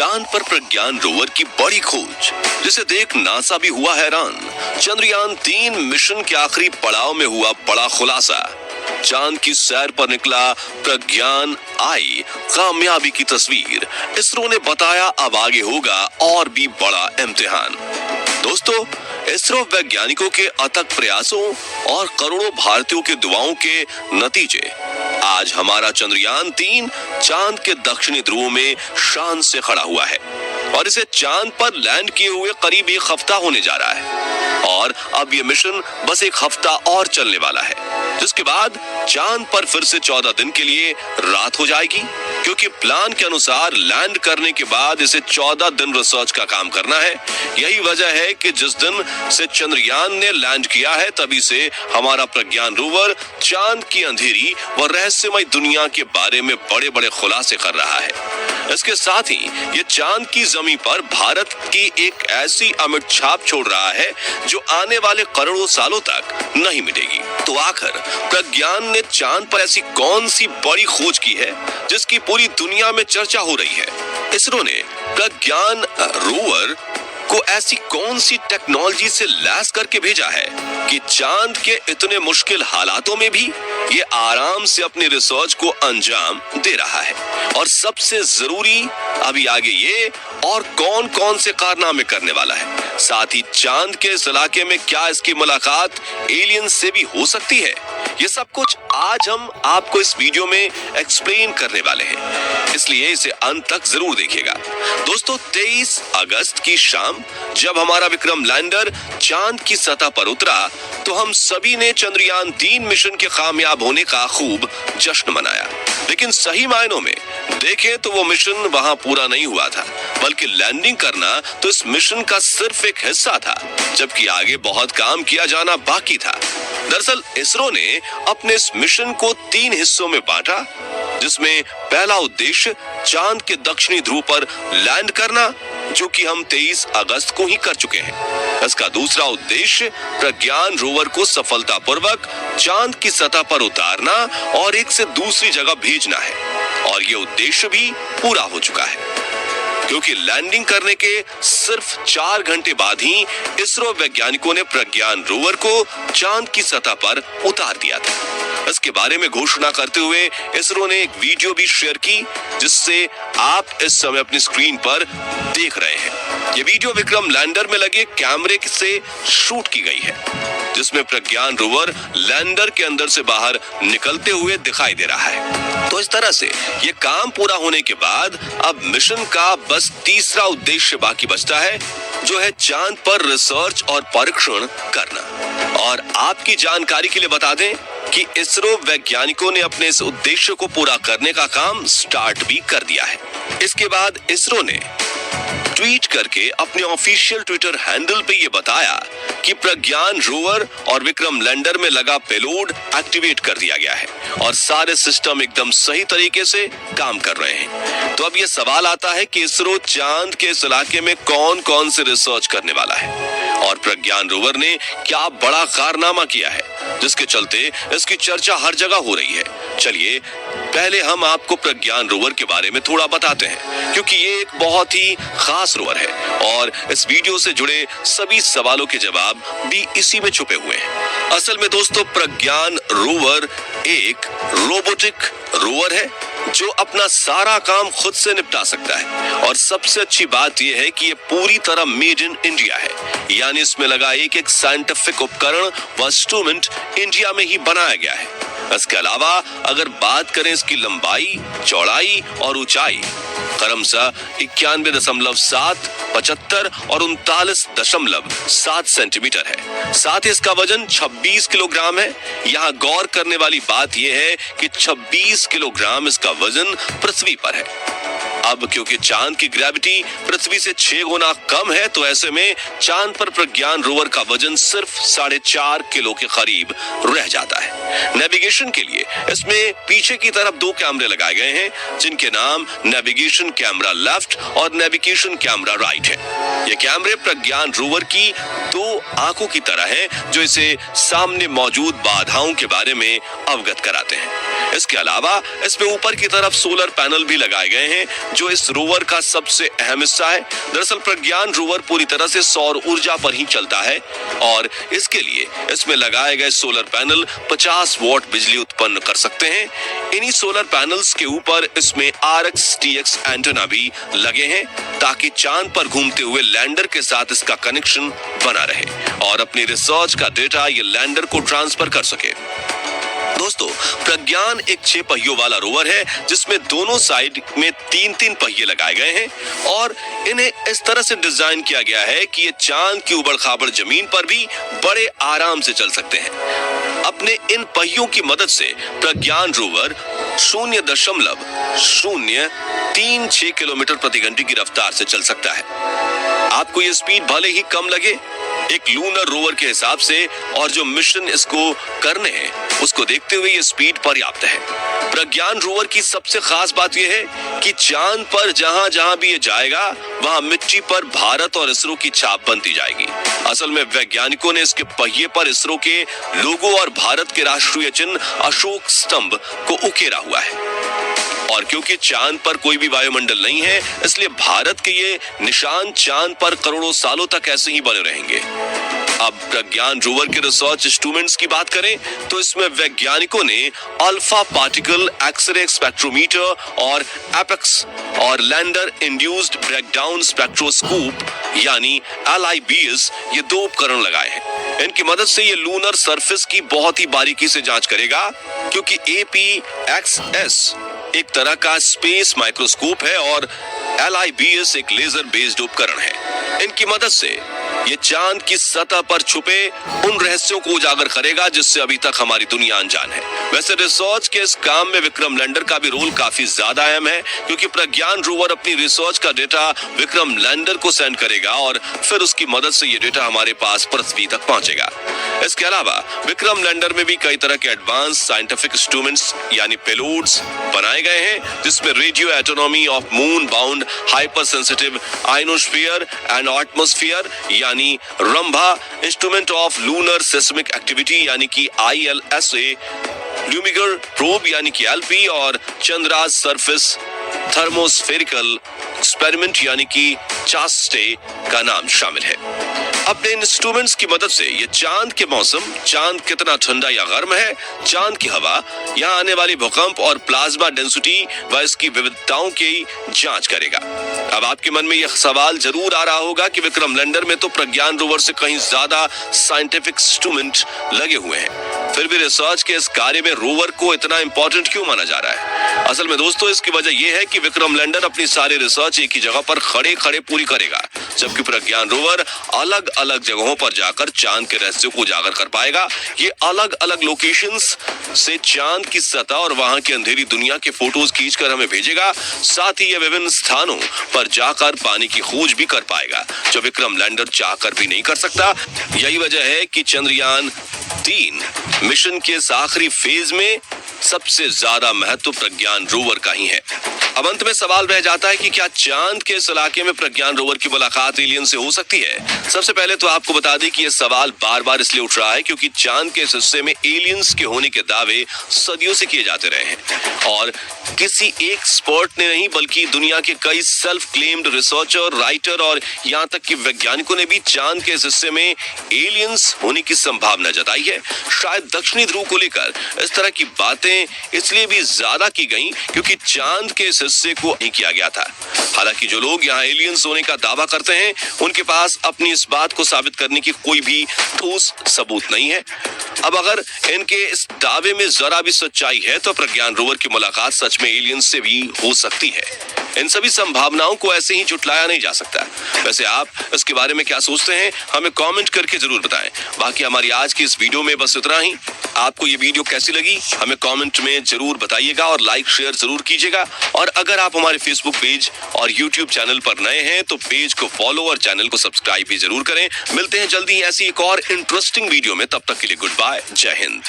चांद पर प्रज्ञान रोवर की बड़ी खोज, जिसे देख नासा भी हुआ हैरान। चंद्रयान 3 मिशन के आखिरी पड़ाव में हुआ बड़ा खुलासा। चांद की सैर पर निकला प्रज्ञान, आई कामयाबी की तस्वीर। इसरो ने बताया अब आगे होगा और भी बड़ा इम्तिहान। दोस्तों, इसरो वैज्ञानिकों के अथक प्रयासों और करोड़ों भारतीयों के दुआओं के नतीजे आज हमारा चंद्रयान 3 चांद के दक्षिणी ध्रुव में शान से खड़ा हुआ है और इसे चांद पर लैंड किए हुए करीब 1 हफ्ता होने जा रहा है। और अब ये मिशन बस 1 हफ्ता और चलने वाला है, जिसके बाद चांद पर फिर से 14 दिन के लिए रात हो जाएगी, क्योंकि प्लान के अनुसार लैंड करने के बाद इसे 14 दिन रिसर्च का काम करना है। यही वजह है कि जिस दिन से चंद्रयान ने लैंड किया है, तभी से हमारा प्रज्ञान रोवर चांद की अंधेरी व रहस्यमय दुनिया के बारे में बड़े बड़े खुलासे कर रहा है। इसके साथ ही ये चांद की जमीन पर भारत की एक ऐसी अमिट छाप छोड़ रहा है जो आने वाले करोड़ों सालों तक नहीं मिटेगी। तो आखिर प्रज्ञान ने चांद पर ऐसी कौन सी बड़ी खोज की है जिसकी पूरी दुनिया में चर्चा हो रही है? इसरो ने प्रज्ञान रोवर को ऐसी कौन सी टेक्नोलॉजी से लैस करके भेजा है कि चांद के इतने मुश्किल हालातों में भी ये आराम से अपनी रिसर्च को अंजाम दे रहा है? और सबसे जरूरी अभी आगे ये और कौन कौन से कारनामे करने वाला है। साथ ही चांद के इस इलाके में क्या इसकी मुलाकात एलियन से भी हो सकती है? ये सब कुछ आज हम आपको इस वीडियो में एक्सप्लेन करने वाले हैं, इसलिए इसे अंत तक जरूर देखिएगा। दोस्तों, 23 अगस्त की शाम जब हमारा विक्रम लैंडर चांद की सतह पर उतरा, तो हम सभी ने चंद्रयान 3 मिशन के कामयाब होने का खूब जश्न मनाया। लेकिन सही मायनों में देखें तो वो मिशन वहां पूरा नहीं हुआ था, बल्कि लैंडिंग करना तो इस मिशन का सिर्फ एक हिस्सा था, जबकि आगे बहुत काम किया जाना बाकी था। दरअसल इसरो ने अपने इस मिशन को 3 हिस्सों में बांटा, जिसमें पहला उद्देश्य चांद के दक्षिणी ध्रुव पर लैंड करना, जो कि हम 23 अगस्त को ही कर चुके हैं। इसका दूसरा उद्देश्य प्रज्ञान रोवर को सफलतापूर्वक चांद की सतह पर उतारना और एक से दूसरी जगह भेजना है, और ये उद्देश्य भी पूरा हो चुका है, क्योंकि लैंडिंग करने के सिर्फ 4 घंटे बाद ही इसरो वैज्ञानिकों ने प्रज्ञान रोवर को चांद की सतह पर उतार दिया था। इसके बारे में घोषणा करते हुए इसरो ने एक वीडियो भी शेयर की, जिससे आप इस समय अपनी स्क्रीन पर देख रहे हैं। ये वीडियो विक्रम लैंडर में लगे कैमरे से शूट की गई है, जिसमें प्रज्ञान रोवर लैंडर के अंदर से बाहर निकलते हुए दिखाई दे रहा है। तो इस तरह से ये काम पूरा होने के बाद अब मिशन का बस तीसरा उद्देश्य बाकी बचता है, जो है चांद पर रिसर्च और परीक्षण करना। और आपकी जानकारी के लिए बता दें कि इसरो वैज्ञानिकों ने अपने इस उद्देश्य को पूरा करने का काम स्टार्ट भी कर दिया है। इसके बाद इसरो ने ट्वीट करके अपने ऑफिशियल ट्विटर हैंडल पे ये बताया कि प्रज्ञान रोवर और विक्रम लैंडर में लगा पेलोड एक्टिवेट कर दिया गया है और सारे सिस्टम एकदम सही तरीके से काम कर रहे हैं। तो अब ये सवाल आता है कि इसरो चांद के इस इलाके में कौन कौन से रिसर्च करने वाला है और प्रज्ञान रोवर ने क्या बड़ा कारनामा किया है, जिसके चलते इसकी चर्चा हर जगह हो रही है। चलिए पहले हम आपको प्रज्ञान रोवर के बारे में थोड़ा बताते हैं, क्योंकि ये एक बहुत ही खास रोवर है और इस वीडियो से जुड़े सभी सवालों के जवाब भी इसी में छुपे हुए हैं। असल में दोस्तों, प्रज्ञान रोवर एक रोबोटिक रोवर है जो अपना सारा काम खुद से निपटा सकता है, और सबसे अच्छी बात यह है कि ये पूरी तरह मेड इन इंडिया है, यानी इसमें लगा एक एक साइंटिफिक उपकरण व इंस्ट्रूमेंट इंडिया में ही बनाया गया है। इसके अलावा अगर बात करें इसकी लंबाई, चौड़ाई और ऊंचाई, क्रमशः 91.7, 75 और 39.7 सेंटीमीटर है। साथ ही इसका वजन 26 किलोग्राम है। यहाँ गौर करने वाली बात यह है कि 26 किलोग्राम इसका वजन पृथ्वी पर है। अब क्योंकि चांद की ग्रेविटी पृथ्वी से 6 गुना कम है, तो ऐसे में चांद पर प्रज्ञान रोवर का वजन सिर्फ 4.5 किलो के करीब रह जाता है। नेविगेशन के लिए इसमें पीछे की तरफ 2 कैमरे लगाए गए हैं, जिनके नाम नेविगेशन कैमरा लेफ्ट और नेविगेशन कैमरा राइट है। ये कैमरे प्रज्ञान रोवर की 2 आंखों की तरह हैं जो इसे सामने मौजूद बाधाओं के बारे में अवगत कराते हैं। इसके अलावा इसमें ऊपर की तरफ सोलर पैनल भी लगाए गए हैं जो इस रोवर का सबसे अहम हिस्सा है। दरअसल प्रज्ञान रोवर पूरी तरह से सौर ऊर्जा पर ही चलता है और इसके लिए इसमें लगाए गए सोलर पैनल 50 वॉट बिजली उत्पन्न कर सकते हैं। इन्हीं सोलर पैनल्स के ऊपर इसमें RX-TX एंटेना भी लगे हैं ताकि चांद पर घूमते हुए लैंडर के साथ इसका कनेक्शन बना रहे और अपनी रिसर्च का डेटा ये लैंडर को ट्रांसफर कर सके। दोस्तों, प्रज्ञान एक 6 पहियों वाला रोवर है जिसमें दोनों साइड में 3-3 पहिए लगाए गए हैं और इन्हें इस तरह से डिजाइन किया गया है कि ये चांद की उबड़-खाबड़ जमीन पर भी बड़े आराम से चल सकते हैं। अपने इन पहियों की मदद से प्रज्ञान रोवर 0.036 किलोमीटर प्रति घंटे की रफ्तार से चल सकता है। आपको ये स्पीड भले ही कम लगे एक लूनर रोवर के हिसाब से और जो मिशन इसको करने हैं उसको देखते हुए ये स्पीड पर्याप्त है। प्रज्ञान रोवर की सबसे खास बात यह है कि चांद पर जहां जहां भी ये जाएगा वहां मिट्टी पर भारत और इसरो की छाप बनती जाएगी। असल में वैज्ञानिकों ने इसके पहिए पर इसरो के लोगो और भारत के राष्ट्रीय चिन्ह अशोक स्तंभ को उकेरा हुआ है और क्योंकि चांद पर कोई भी वायुमंडल नहीं है इसलिए भारत के ये निशान चांद पर करोड़ों सालों तक ऐसे ही बने रहेंगे। अब प्रज्ञान रोवर के रिसर्च इंस्ट्रूमेंट्स की बात करें तो इसमें वैज्ञानिकों ने अल्फा पार्टिकल एक्सरे स्पेक्ट्रोमीटर और एपेक्स और लैंडर इंड्यूस्ड ब्रेकडाउन स्पेक्ट्रोस्कोप यानी LIBS ये 2 उपकरण लगाए हैं। इनकी मदद से ये लूनर सरफेस की बहुत ही बारीकी से जांच करेगा क्योंकि APXS एक तरह का स्पेस माइक्रोस्कोप है और LIBS एक लेजर बेस्ड उपकरण है। इनकी मदद से ये चांद की सतह पर छुपे उन रहस्यों को उजागर करेगा जिससे अभी तक हमारी दुनिया अनजान है। वैसे रिसर्च के इस काम में विक्रम लैंडर का भी रोल काफी ज्यादा अहम है क्योंकि प्रज्ञान रोवर अपनी रिसर्च का डेटा विक्रम लैंडर को सेंड करेगा और फिर उसकी मदद से ये डेटा हमारे पास पृथ्वी तक पहुंचेगा। इसके अलावा विक्रम लैंडर में भी कई तरह के एडवांस साइंटिफिक इंस्ट्रूमेंट्स यानी पेलोड्स बनाए गए हैं जिसमें radio astronomy of moon bound hyper sensitive ionosphere and atmosphere यानी Rambha, instrument of lunar seismic activity यानी कि ILSA, ल्यूमिगर प्रोब यानी कि LP और चंद्रास सरफेस थर्मोस्फेरिकल एक्सपेरिमेंट यानी कि चास्टे का नाम शामिल है। अपने इंस्ट्रूमेंट्स की मदद से ये चांद के मौसम, चांद कितना ठंडा या गर्म है, चांद की हवा, यहाँ आने वाली भूकंप और प्लाज्मा डेंसिटी व इसकी विविधताओं की जांच करेगा। अब आपके मन में यह सवाल जरूर आ रहा होगा कि विक्रम लैंडर में तो प्रज्ञान रोवर से कहीं ज्यादा साइंटिफिक इंस्ट्रूमेंट लगे हुए हैं, फिर भी रिसर्च के इस कार्य में रोवर को इतना इंपॉर्टेंट क्यों माना जा रहा है? असल में दोस्तों इसकी वजह यह है कि विक्रम लैंडर अपनी सारी रिसर्च एक ही जगह पर खड़े खड़े पूरी करेगा जबकि प्रज्ञान रोवर अलग अलग जगहों पर जाकर चांद के रहस्यों को उजागर कर पाएगा। ये अलग अलग लोकेशंस से चांद की सतह और वहां की अंधेरी दुनिया के फोटोज खींचकर हमें भेजेगा। साथ ही ये विभिन्न स्थानों पर जाकर पानी की खोज भी कर पाएगा जो विक्रम लैंडर चाहकर भी नहीं कर सकता। यही वजह है कि चंद्रयान 3 मिशन के इस आखिरी फेज में सबसे ज्यादा महत्व प्रज्ञान रोवर का ही है। अब अंत में सवाल रह जाता है कि क्या चांद के इस इलाके में प्रज्ञान रोवर की मुलाकात एलियन से हो सकती है? सबसे पहले तो आपको बता दें कि यह सवाल बार बार इसलिए उठ रहा है क्योंकि चांद के इस हिस्से में एलियंस के होने के दावे सदियों से किए जाते रहे हैं और किसी एक एक्सपर्ट ने नहीं बल्कि दुनिया के कई सेल्फ क्लेम्ड रिसर्चर, राइटर और यहाँ तक कि वैज्ञानिकों ने भी चांद के इस हिस्से में एलियंस होने की संभावना जताई है। शायद दक्षिणी ध्रुव को लेकर इस तरह की बातें इसलिए भी ज्यादा की गई क्योंकि चांद के इस हिस्से को नहीं किया गया था। हालांकि जो लोग यहाँ एलियंस होने का दावा करते हैं उनके पास अपनी इस बात को साबित करने की कोई भी ठोस सबूत नहीं है। अब अगर इनके इस दावे में जरा भी सच्चाई है तो प्रज्ञान रोवर की मुलाकात सच में एलियंस से भी हो सकती है। इन सभी संभावनाओं को ऐसे ही झुटलाया नहीं जा सकता। वैसे आप इसके बारे में क्या सोचते हैं हमें कमेंट करके जरूर बताएं। बाकी हमारी आज की इस वीडियो में बस इतना ही। आपको ये वीडियो कैसी लगी हमें कमेंट में जरूर बताइएगा और लाइक शेयर जरूर कीजिएगा। और अगर आप हमारे फेसबुक पेज और यूट्यूब चैनल पर नए हैं तो पेज को फॉलो और चैनल को सब्सक्राइब भी जरूर करें। मिलते हैं जल्दी ही ऐसी एक और इंटरेस्टिंग वीडियो में, तब तक के लिए गुड बाय, जय हिंद।